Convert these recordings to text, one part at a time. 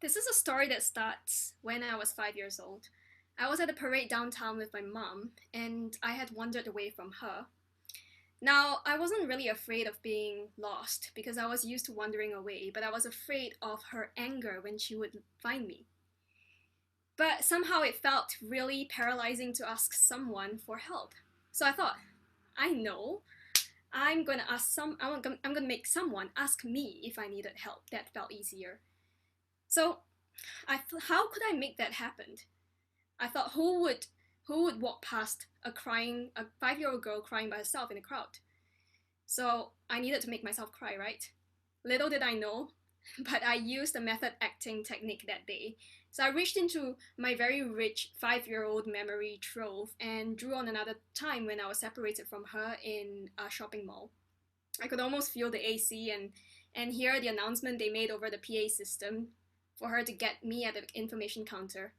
This is a story that starts when I was 5 years old. I was at a parade downtown with my mom, and I had wandered away from her. Now, I wasn't really afraid of being lost because I was used to wandering away, but I was afraid of her anger when she would find me. But somehow it felt really paralyzing to ask someone for help. So I thought, I know, I'm gonna make someone ask me if I needed help. That felt easier. So how could I make that happen? I thought, who would walk past a 5-year-old girl crying by herself in a crowd? So I needed to make myself cry, right? Little did I know, but I used a method acting technique that day. So I reached into my very rich 5-year-old memory trove and drew on another time when I was separated from her in a shopping mall. I could almost feel the AC and hear the announcement they made over the PA system for her to get me at the information counter.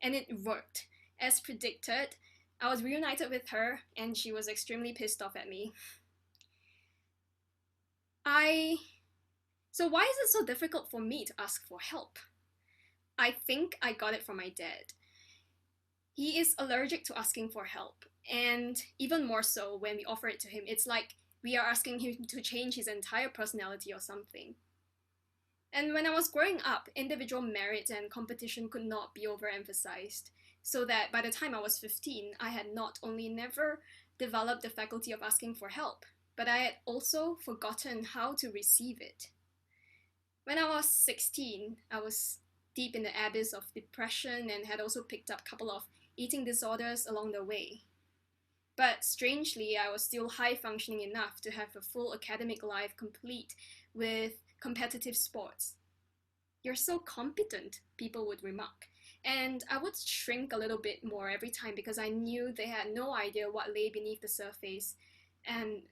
And it worked. As predicted, I was reunited with her, and she was extremely pissed off at me. I. So, why is it so difficult for me to ask for help? I think I got it from my dad. He is allergic to asking for help, and even more so when we offer it to him. It's like we are asking him to change his entire personality or something. And when I was growing up, individual merit and competition could not be overemphasized. So that by the time I was 15, I had not only never developed the faculty of asking for help, but I had also forgotten how to receive it. When I was 16, I was deep in the abyss of depression and had also picked up a couple of eating disorders along the way. But strangely, I was still high functioning enough to have a full academic life complete with competitive sports. You're so competent, people would remark. And I would shrink a little bit more every time because I knew they had no idea what lay beneath the surface and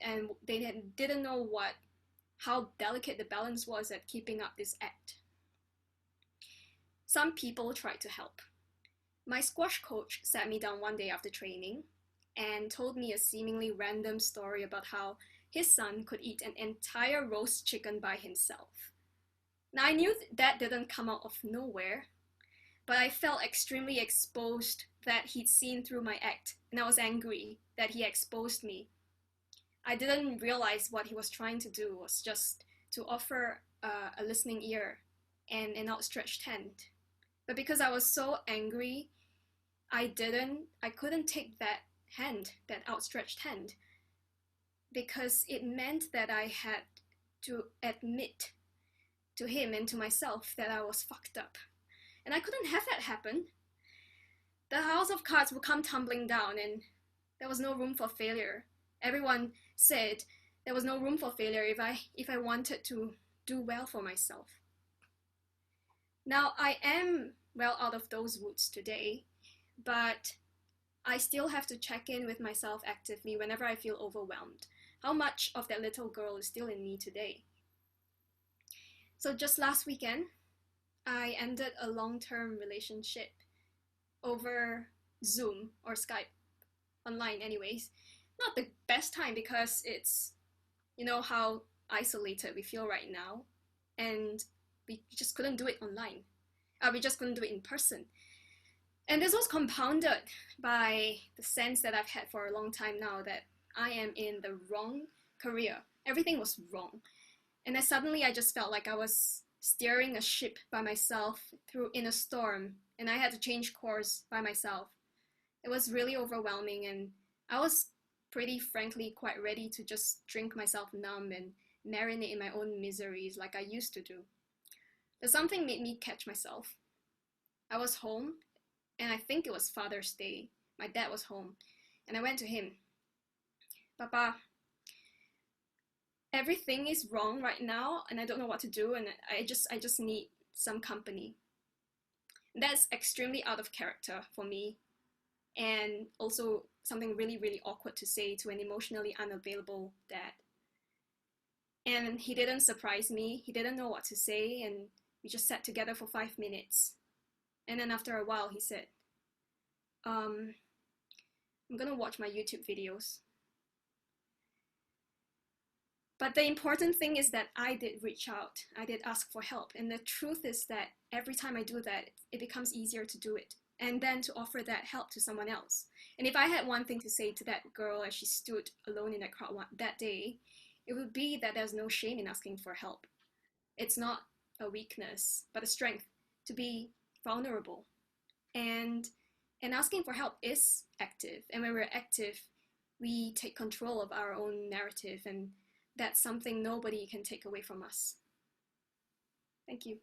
didn't know how delicate the balance was at keeping up this act. Some people tried to help. My squash coach sat me down one day after training and told me a seemingly random story about how his son could eat an entire roast chicken by himself. Now, I knew that didn't come out of nowhere, but I felt extremely exposed that he'd seen through my act, and I was angry that he exposed me. I didn't realize what he was trying to do was just to offer a listening ear and an outstretched hand. But because I was so angry, I couldn't take that hand, that outstretched hand, because it meant that I had to admit to him and to myself that I was fucked up. And I couldn't have that happen. The house of cards would come tumbling down, and there was no room for failure. Everyone said there was no room for failure if I wanted to do well for myself. Now I am well out of those woods today, but I still have to check in with myself actively whenever I feel overwhelmed. How much of that little girl is still in me today? So just last weekend, I ended a long-term relationship over Zoom or Skype, online anyways. Not the best time because it's, how isolated we feel right now, and we just couldn't do it online. We just couldn't do it in person. And this was compounded by the sense that I've had for a long time now that I am in the wrong career. Everything was wrong. And then suddenly I just felt like I was steering a ship by myself through in a storm, and I had to change course by myself. It was really overwhelming, and I was pretty frankly quite ready to just drink myself numb and marinate in my own miseries like I used to do. But something made me catch myself. I was home, and I think it was Father's Day. My dad was home, and I went to him. Papa, everything is wrong right now, and I don't know what to do, and I just need some company. That's extremely out of character for me, and also something really, really awkward to say to an emotionally unavailable dad. And he didn't surprise me, he didn't know what to say, and we just sat together for 5 minutes. And then after a while, he said, I'm gonna watch my YouTube videos. But the important thing is that I did reach out. I did ask for help. And the truth is that every time I do that, it becomes easier to do it. And then to offer that help to someone else. And if I had one thing to say to that girl as she stood alone in that crowd that day, it would be that there's no shame in asking for help. It's not a weakness, but a strength to be vulnerable. And asking for help is active. And when we're active, we take control of our own narrative, and that's something nobody can take away from us. Thank you.